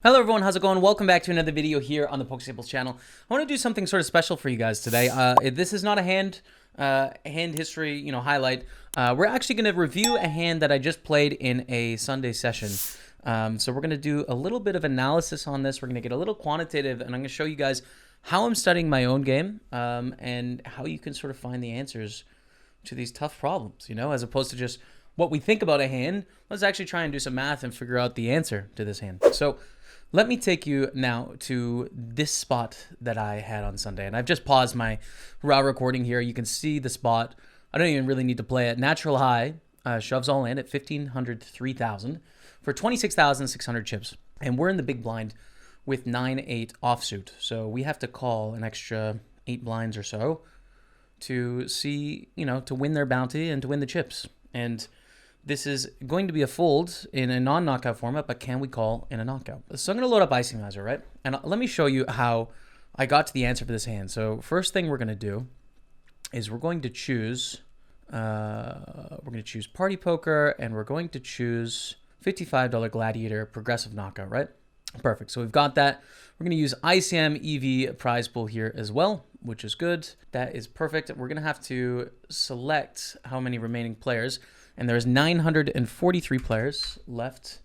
Hello everyone, how's it going? Welcome back to another video here on the PokeStaples channel. I want to do something sort of special for you guys today. This is not a hand history, highlight. We're actually going to review a hand that I just played in a Sunday session. So we're going to do a little bit of analysis on this. We're going to get a little quantitative, and I'm going to show you guys how I'm studying my own game and how you can sort of find the answers to these tough problems, as opposed to just what we think about a hand. Let's actually try and do some math and figure out the answer to this hand. So let me take you now to this spot that I had on Sunday. And I've just paused my raw recording here. You can see the spot. I don't even really need to play it. Natural high shoves all in at 1,500 to 3,000 for 26,600 chips. And we're in the big blind with 9-8 offsuit. So we have to call an extra 8 blinds or so to see, to win their bounty and to win the chips. And this is going to be a fold in a non-knockout format, but can we call in a knockout? So I'm going to load up Icing-Mizer, right? And let me show you how I got to the answer for this hand. So first thing we're going to do is we're going to choose Party Poker, and we're going to choose $55 Gladiator Progressive Knockout, right? Perfect. So we've got that. We're going to use ICM EV prize pool here as well, which is good. That is perfect. We're going to have to select how many remaining players. And there's 943 players left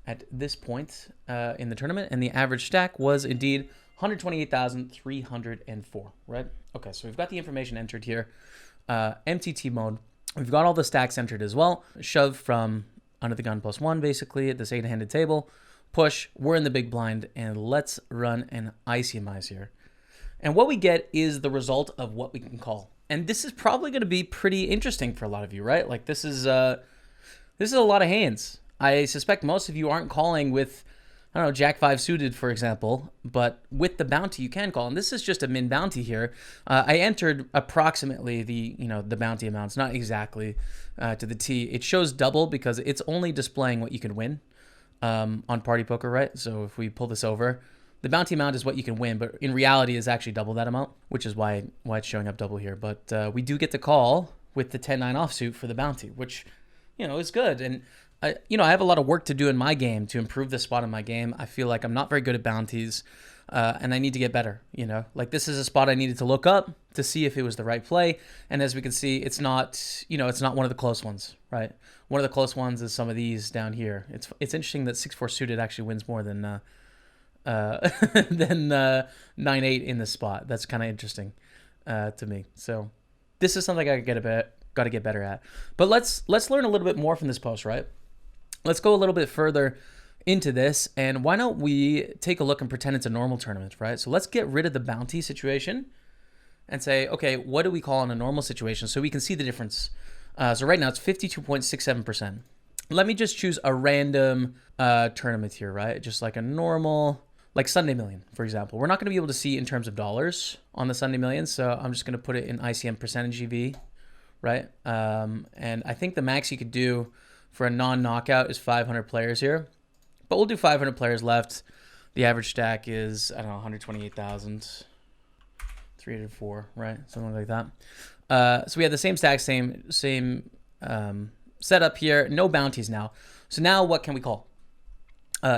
at this point in the tournament. And the average stack was indeed 128,304, right? Okay, so we've got the information entered here. MTT mode. We've got all the stacks entered as well. Shove from under the gun +1, basically, at this 8-handed table. Push, we're in the big blind, and let's run an Icing-Mize here. And what we get is the result of what we can call. And this is probably going to be pretty interesting for a lot of you, right? Like this is a lot of hands. I suspect most of you aren't calling with, I don't know, Jack 5 suited, for example, but with the bounty you can call. And this is just a min bounty here. I entered approximately the bounty amounts, not exactly to the T. It shows double because it's only displaying what you can win on Party Poker, right? So if we pull this over, the bounty amount is what you can win, but in reality is actually double that amount, which is why it's showing up double here. But we do get to call with the 10-9 offsuit for the bounty, which, is good. And, I have a lot of work to do in my game to improve this spot in my game. I feel like I'm not very good at bounties, and I need to get better, Like this is a spot I needed to look up to see if it was the right play. And as we can see, it's not, it's not one of the close ones, right? One of the close ones is some of these down here. It's interesting that 6-4 suited actually wins more than 9-8 in this spot. That's kind of interesting to me. So this is something I got to get better at. But let's learn a little bit more from this post, right? Let's go a little bit further into this, and why don't we take a look and pretend it's a normal tournament, right? So let's get rid of the bounty situation and say, okay, what do we call in a normal situation so we can see the difference? So right now it's 52.67%. Let me just choose a random tournament here, right? Just like a normal, like Sunday Million, for example. We're not going to be able to see in terms of dollars on the Sunday Million, so I'm just going to put it in ICM percentage EV, right? And I think the max you could do for a non-knockout is 500 players here, but we'll do 500 players left. The average stack is, I don't know, 128,304, right? Something like that. So we have the same stack, same setup here. No bounties now. So now what can we call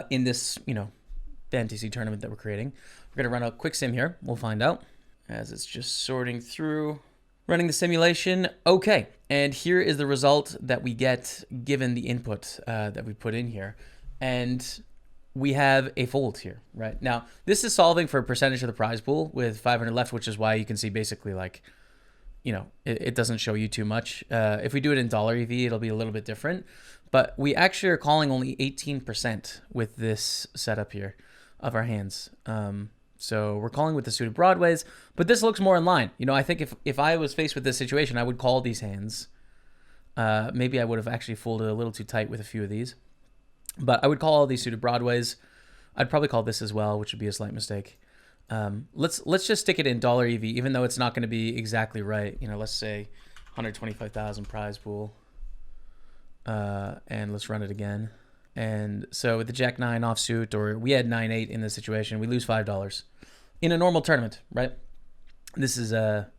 in this, fantasy tournament that we're creating? We're going to run a quick sim here. We'll find out as it's just sorting through, running the simulation. Okay, and here is the result that we get given the input that we put in here. And we have a fold here, right? Now, this is solving for a percentage of the prize pool with 500 left, which is why you can see basically like, it doesn't show you too much. If we do it in dollar EV, it'll be a little bit different. But we actually are calling only 18% with this setup here of our hands. So we're calling with the suited broadways, but this looks more in line. I think if I was faced with this situation, I would call these hands. Maybe I would have actually folded a little too tight with a few of these, but I would call all these suited broadways. I'd probably call this as well, which would be a slight mistake. Let's just stick it in dollar EV, even though it's not going to be exactly right. Let's say 125,000 prize pool, and let's run it again. And so with the Jack 9 offsuit, or we had 9-8 in this situation, we lose $5 in a normal tournament, right? This is the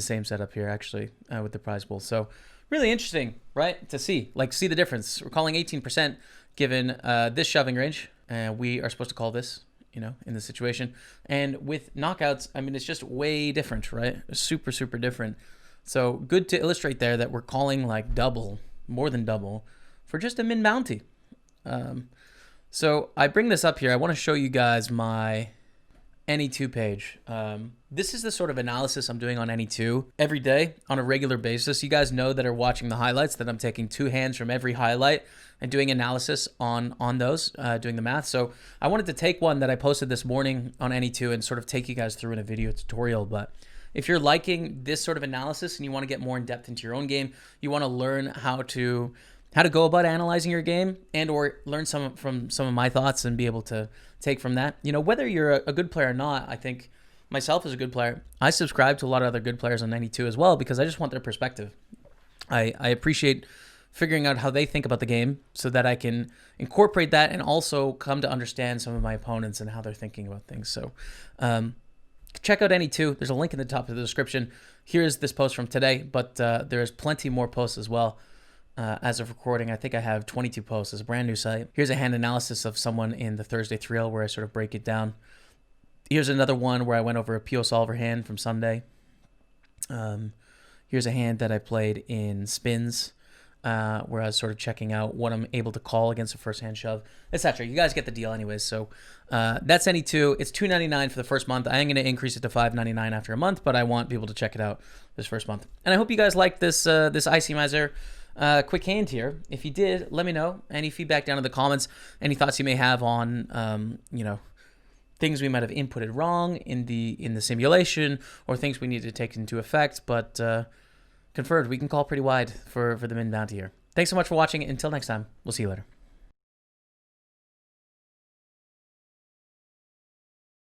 same setup here actually with the prize pool. So really interesting, right? To see the difference. We're calling 18% given this shoving range, We are supposed to call this, in this situation. And with knockouts, I mean, it's just way different, right? Super, super different. So good to illustrate there that we're calling like double, more than double, for just a min bounty. So I bring this up here. I want to show you guys my NE2 page. This is the sort of analysis I'm doing on NE2 every day on a regular basis. You guys know that are watching the highlights that I'm taking 2 hands from every highlight and doing analysis on those, doing the math. So I wanted to take one that I posted this morning on NE2 and sort of take you guys through in a video tutorial. But if you're liking this sort of analysis and you want to get more in depth into your own game, you want to learn how to go about analyzing your game and or learn from some of my thoughts and be able to take from that. Whether you're a good player or not, I think myself as a good player, I subscribe to a lot of other good players on NE2 as well because I just want their perspective. I appreciate figuring out how they think about the game so that I can incorporate that and also come to understand some of my opponents and how they're thinking about things. So check out NE2. There's a link in the top of the description. Here's this post from today, but there's plenty more posts as well. As of recording, I think I have 22 posts. It's a brand new site. Here's a hand analysis of someone in the Thursday 3L where I sort of break it down. Here's another one where I went over a PO Solver hand from Sunday. Here's a hand that I played in spins where I was sort of checking out what I'm able to call against a first hand shove, etc. You guys get the deal anyways. So that's NE2. It's $2.99 for the first month. I am going to increase it to $5.99 after a month, but I want people to check it out this first month. And I hope you guys liked this Icy Miser quick hand here. If you did, let me know. Any feedback down in the comments. Any thoughts you may have on, things we might have inputted wrong in the simulation or things we need to take into effect. But confirmed, we can call pretty wide for the min bounty here. Thanks so much for watching. Until next time, we'll see you later.